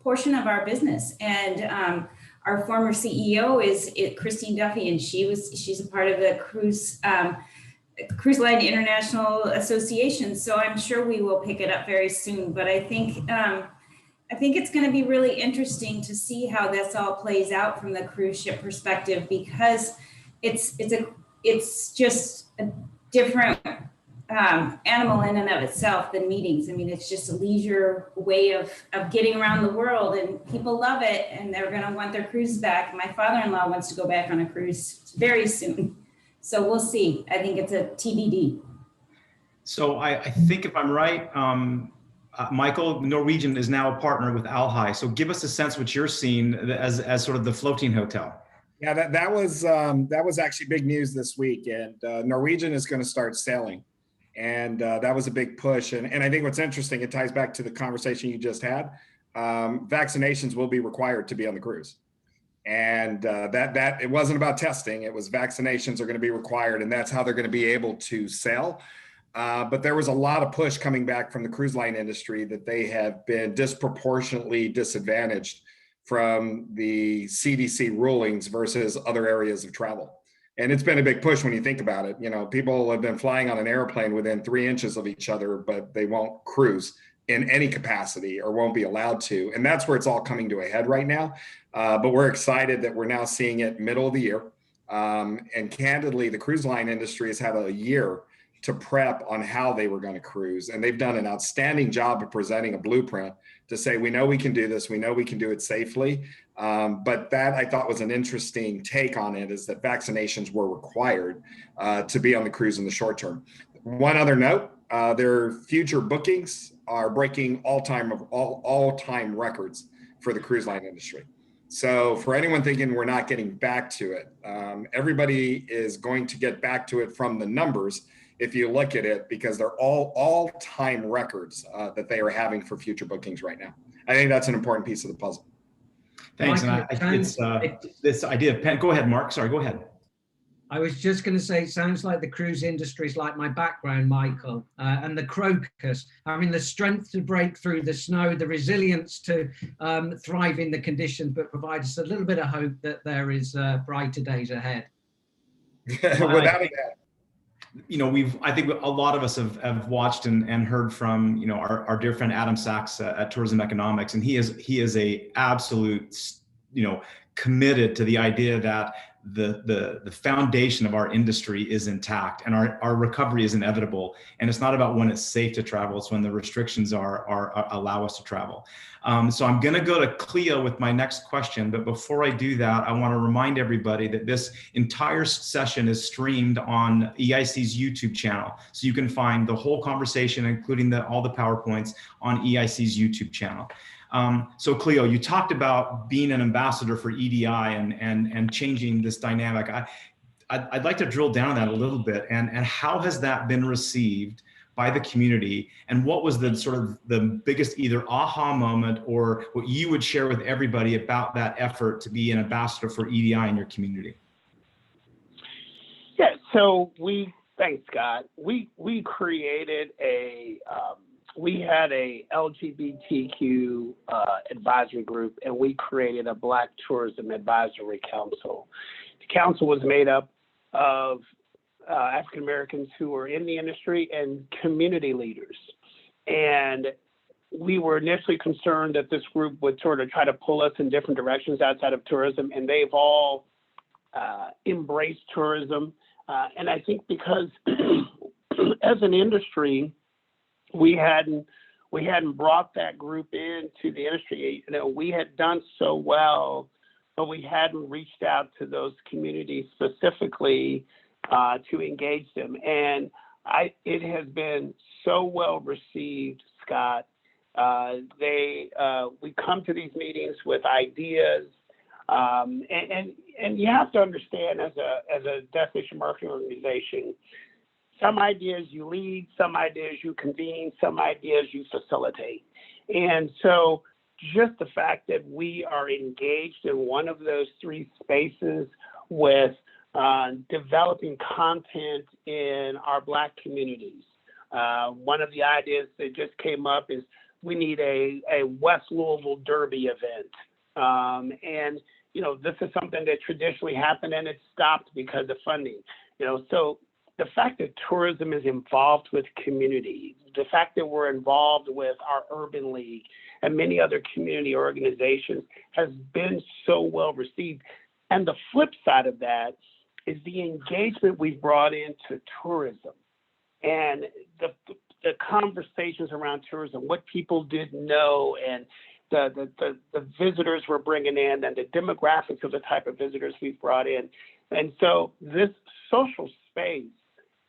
portion of our business. And our former CEO is Christine Duffy, and she's a part of the Cruise Line International Association. So I'm sure we will pick it up very soon. But I think it's going to be really interesting to see how this all plays out from the cruise ship perspective, because it's just a different animal in and of itself than meetings. I mean, it's just a leisure way of getting around the world, and people love it, and they're going to want their cruise back. My father-in-law wants to go back on a cruise very soon. So we'll see. I think it's a TBD. So I think if I'm right, Michael, Norwegian is now a partner with ALHI. So give us a sense what you're seeing as sort of the floating hotel. Yeah, that was actually big news this week, and Norwegian is going to start sailing, and that was a big push. And I think what's interesting, it ties back to the conversation you just had. Vaccinations will be required to be on the cruise. And that it wasn't about testing, it was vaccinations are going to be required, and that's how they're going to be able to sail. But there was a lot of push coming back from the cruise line industry that they have been disproportionately disadvantaged from the CDC rulings versus other areas of travel. And it's been a big push when you think about it. You know, people have been flying on an airplane within 3 inches of each other, but they won't cruise in any capacity or won't be allowed to. And that's where it's all coming to a head right now. But we're excited that we're now seeing it middle of the year. And candidly, the cruise line industry has had a year to prep on how they were going to cruise. And they've done an outstanding job of presenting a blueprint to say, we know we can do this, we know we can do it safely. But that I thought was an interesting take on it, is that vaccinations were required to be on the cruise in the short term. One other note, their future bookings are breaking all-time records for the cruise line industry. So for anyone thinking we're not getting back to it, everybody is going to get back to it from the numbers if you look at it, because they're all-time records that they are having for future bookings right now. I think that's an important piece of the puzzle. Thanks. And it's this idea of go ahead, Mark. Sorry, go ahead. I was just going to say, it sounds like the cruise industry is like my background, Michael, and the crocus, having the strength to break through the snow, the resilience to thrive in the conditions, but provide us a little bit of hope that there is brighter days ahead. Without a doubt. You know, I think a lot of us have watched and heard from, you know, our dear friend Adam Sachs at Tourism Economics, and he is a absolute, you know, committed to the idea that the foundation of our industry is intact and our recovery is inevitable. And it's not about when it's safe to travel, it's when the restrictions allow us to travel. So I'm going to go to Cleo with my next question, but before I do that, I want to remind everybody that this entire session is streamed on EIC's YouTube channel. So you can find the whole conversation, including all the PowerPoints, on EIC's YouTube channel. So Cleo, you talked about being an ambassador for EDI and changing this dynamic. I'd like to drill down on that a little bit, and how has that been received by the community, and what was the sort of the biggest either aha moment or what you would share with everybody about that effort to be an ambassador for EDI in your community? Yeah, so thanks, Scott. We created we had a LGBTQ advisory group, and we created a Black Tourism Advisory Council. The council was made up of African Americans who were in the industry and community leaders. And we were initially concerned that this group would sort of try to pull us in different directions outside of tourism, and they've all embraced tourism. And I think because as an industry, we hadn't brought that group into the industry. You know, we had done so well, but we hadn't reached out to those communities specifically to engage them. And it has been so well received, Scott. We come to these meetings with ideas, and you have to understand, as a destination marketing organization, some ideas you lead, some ideas you convene, some ideas you facilitate. And so just the fact that we are engaged in one of those three spaces with developing content in our Black communities. One of the ideas that just came up is we need a West Louisville Derby event. And, you know, this is something that traditionally happened and it stopped because of funding. You know, so the fact that tourism is involved with community, the fact that we're involved with our Urban League and many other community organizations has been so well received. And the flip side of that is the engagement we've brought into tourism and the conversations around tourism, what people didn't know, and the visitors we're bringing in and the demographics of the type of visitors we've brought in. And so this social space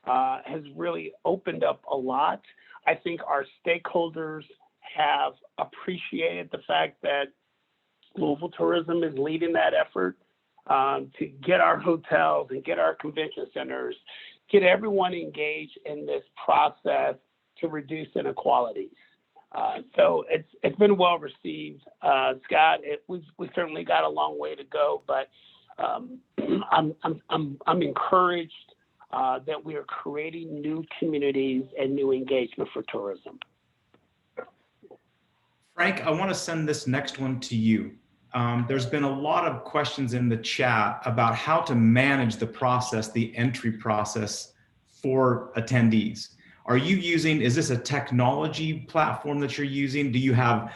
has really opened up a lot. I think our stakeholders have appreciated the fact that Louisville Tourism is leading that effort to get our hotels and get our convention centers, get everyone engaged in this process to reduce inequalities. So it's been well received, Scott. We certainly got a long way to go, but I'm encouraged that we are creating new communities and new engagement for tourism. Frank, I want to send this next one to you. There's been a lot of questions in the chat about how to manage the process, the entry process for attendees. Is this a technology platform that you're using? Do you have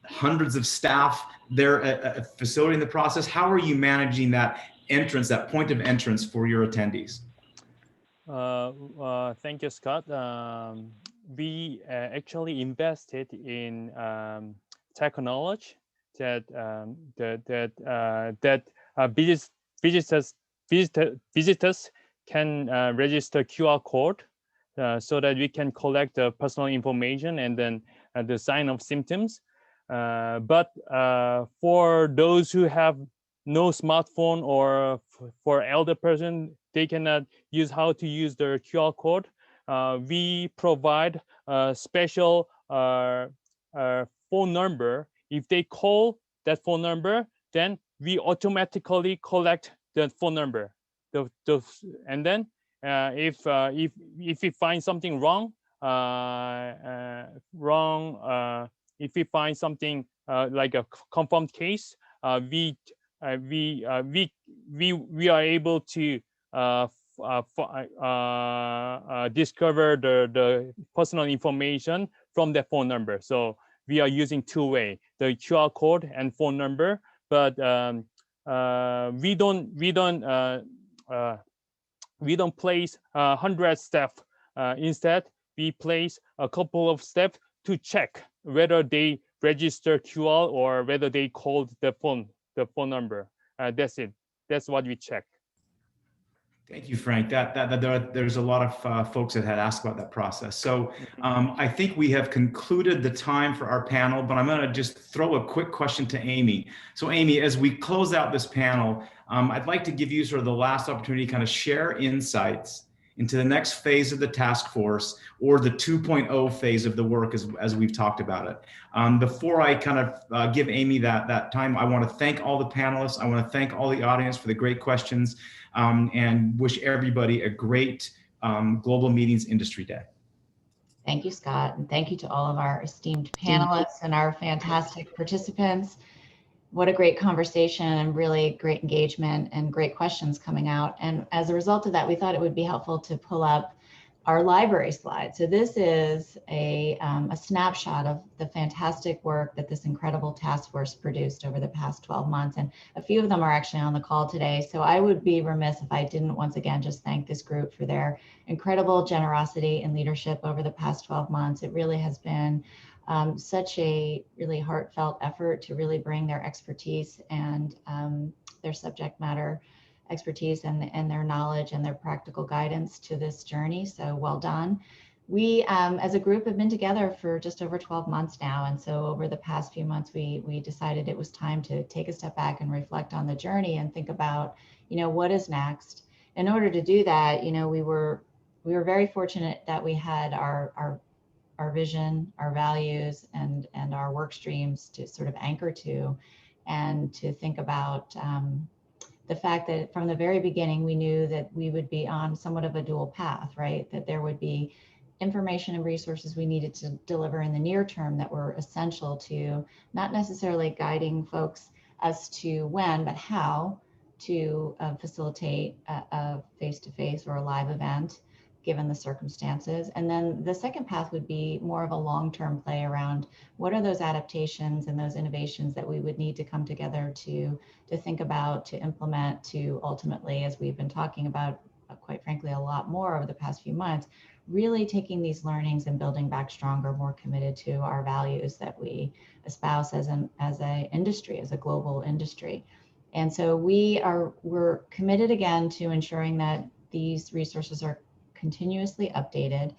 hundreds of staff there facilitating the process? How are you managing that entrance, that point of entrance for your attendees? Thank you, Scott. We actually invested in technology that visitors can register QR code so that we can collect the personal information and then the sign of symptoms. But for those who have no smartphone, or for elder person, they cannot use how to use their QR code. We provide a special phone number. If they call that phone number, then we automatically collect that phone number. and then if we find something wrong, if we find something like a confirmed case, we are able to discover the personal information from the phone number. So we are using two-way, the QR code and phone number, but we don't place 100 steps. Instead, we place a couple of steps to check whether they register QR or whether they called the phone number. That's it. That's what we check. Thank you, Frank. There's a lot of folks that had asked about that process. So I think we have concluded the time for our panel, but I'm going to just throw a quick question to Amy. So Amy, as we close out this panel, I'd like to give you sort of the last opportunity to kind of share insights into the next phase of the task force or the 2.0 phase of the work as we've talked about it. Before I kind of give Amy that time, I want to thank all the panelists. I want to thank all the audience for the great questions and wish everybody a great Global Meetings Industry Day. Thank you, Scott, and thank you to all of our esteemed panelists and our fantastic participants. What a great conversation and really great engagement and great questions coming out. And as a result of that, we thought it would be helpful to pull up our library slide. So this is a snapshot of the fantastic work that this incredible task force produced over the past 12 months. And a few of them are actually on the call today. So I would be remiss if I didn't once again just thank this group for their incredible generosity and leadership over the past 12 months. It really has been such a really heartfelt effort to really bring their expertise and their subject matter expertise and their knowledge and their practical guidance to this journey. So well done. We, as a group, have been together for just over 12 months now. And so over the past few months, we decided it was time to take a step back and reflect on the journey and think about, what is next. In order to do that, we were very fortunate that we had our vision, our values, and our work streams to sort of anchor to, and to think about the fact that from the very beginning, we knew that we would be on somewhat of a dual path, right? That there would be information and resources we needed to deliver in the near term that were essential to not necessarily guiding folks as to when, but how to facilitate a face-to-face or a live event, given the circumstances. And then the second path would be more of a long-term play around what are those adaptations and those innovations that we would need to come together to think about, to implement, to ultimately, as we've been talking about, quite frankly, a lot more over the past few months, really taking these learnings and building back stronger, more committed to our values that we espouse as an industry, as a global industry. And so we're committed again to ensuring that these resources are continuously updated.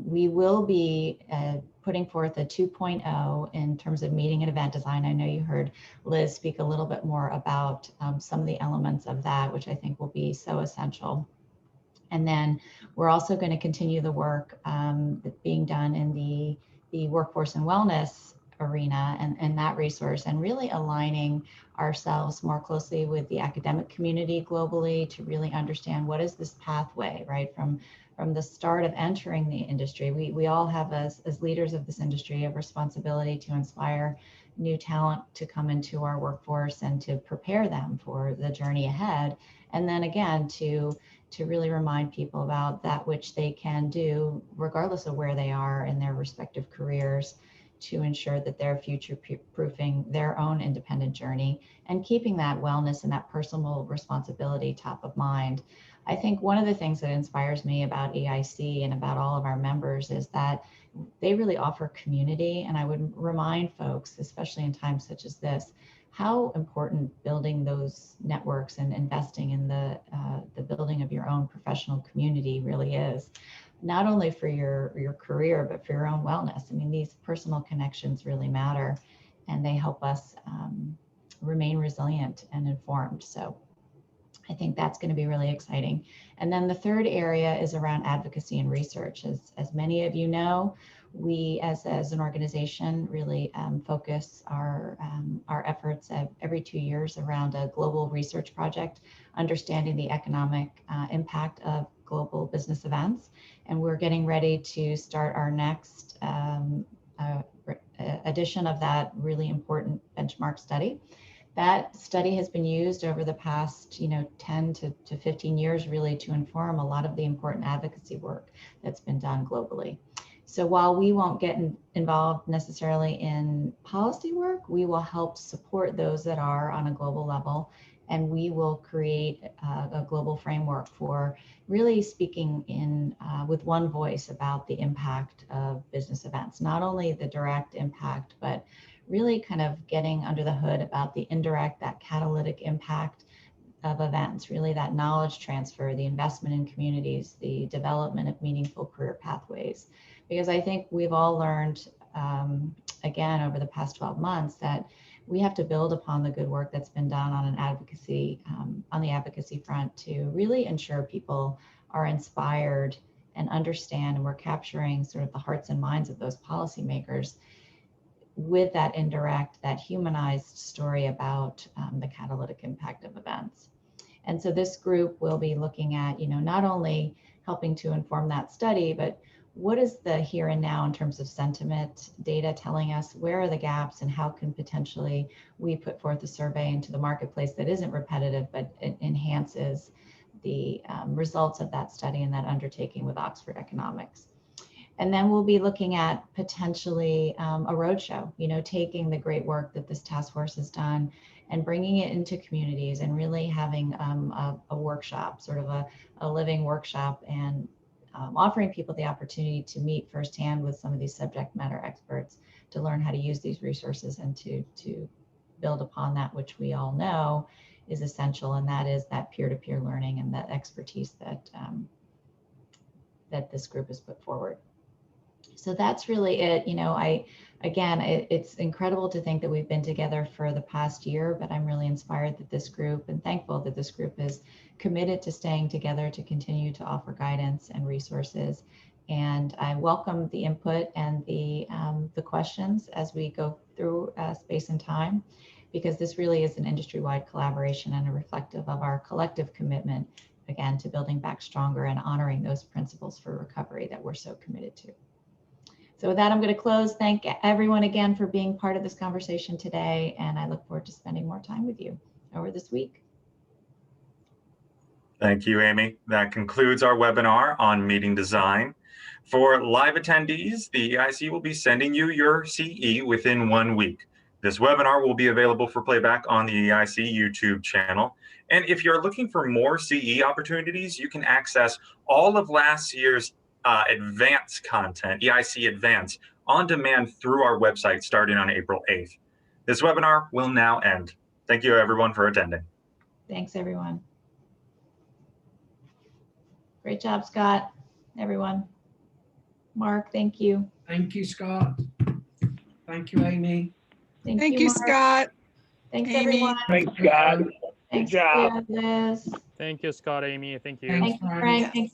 We will be putting forth a 2.0 in terms of meeting and event design. I know you heard Liz speak a little bit more about some of the elements of that, which I think will be so essential. And then we're also going to continue the work being done in the workforce and wellness arena and that resource, and really aligning ourselves more closely with the academic community globally to really understand what is this pathway, right? From the start of entering the industry, we all have, as leaders of this industry, a responsibility to inspire new talent to come into our workforce and to prepare them for the journey ahead. And then again, to really remind people about that which they can do, regardless of where they are in their respective careers, to ensure that they're future-proofing their own independent journey and keeping that wellness and that personal responsibility top of mind. I think one of the things that inspires me about EIC and about all of our members is that they really offer community. And I would remind folks, especially in times such as this, how important building those networks and investing in the building of your own professional community really is. Not only for your career, but for your own wellness. I mean, these personal connections really matter, and they help us remain resilient and informed. So I think that's going to be really exciting. And then the third area is around advocacy and research. As many of you know, We, as an organization, really focus our efforts every 2 years around a global research project, understanding the economic impact of global business events. And we're getting ready to start our next edition of that really important benchmark study. That study has been used over the past 10 to 15 years really to inform a lot of the important advocacy work that's been done globally. So while we won't get involved necessarily in policy work, we will help support those that are on a global level, and we will create a global framework for really speaking in with one voice about the impact of business events, not only the direct impact, but really kind of getting under the hood about the indirect, that catalytic impact of events, really that knowledge transfer, the investment in communities, the development of meaningful career pathways. Because I think we've all learned, again, over the past 12 months that we have to build upon the good work that's been done on the advocacy front to really ensure people are inspired and understand, and we're capturing sort of the hearts and minds of those policymakers with that indirect, that humanized story about the catalytic impact of events. And so this group will be looking at, not only helping to inform that study, but what is the here and now in terms of sentiment data telling us where are the gaps and how can potentially we put forth a survey into the marketplace that isn't repetitive, but it enhances the results of that study and that undertaking with Oxford Economics. And then we'll be looking at potentially a roadshow, taking the great work that this task force has done and bringing it into communities and really having a workshop, sort of a living workshop, and offering people the opportunity to meet firsthand with some of these subject matter experts to learn how to use these resources and to build upon that which we all know is essential, and that is that peer-to-peer learning and that expertise that that this group has put forward. So that's really it. It's incredible to think that we've been together for the past year, but I'm really inspired that this group, and thankful that this group is committed to staying together to continue to offer guidance and resources. And I welcome the input and the questions as we go through space and time, because this really is an industry-wide collaboration and a reflective of our collective commitment, again, to building back stronger and honoring those principles for recovery that we're so committed to. So with that, I'm going to close. Thank everyone again for being part of this conversation today, and I look forward to spending more time with you over this week. Thank you, Amy. That concludes our webinar on meeting design. For live attendees, the EIC will be sending you your CE within 1 week. This webinar will be available for playback on the EIC YouTube channel. And if you're looking for more CE opportunities, you can access all of last year's advanced content, EIC Advanced, on demand through our website starting on April 8th. This webinar will now end. Thank you, everyone, for attending. Thanks, everyone. Great job, Scott, everyone. Mark, thank you. Thank you, Scott. Thank you, Amy. Thank you, Mark. Scott. Thanks, Amy. everyone. Thanks, Scott. Good Thanks, job. Liz. Thank you, Scott, Amy. Thank you. Thanks, Thank you, Frank. Frank. Yes. Thanks,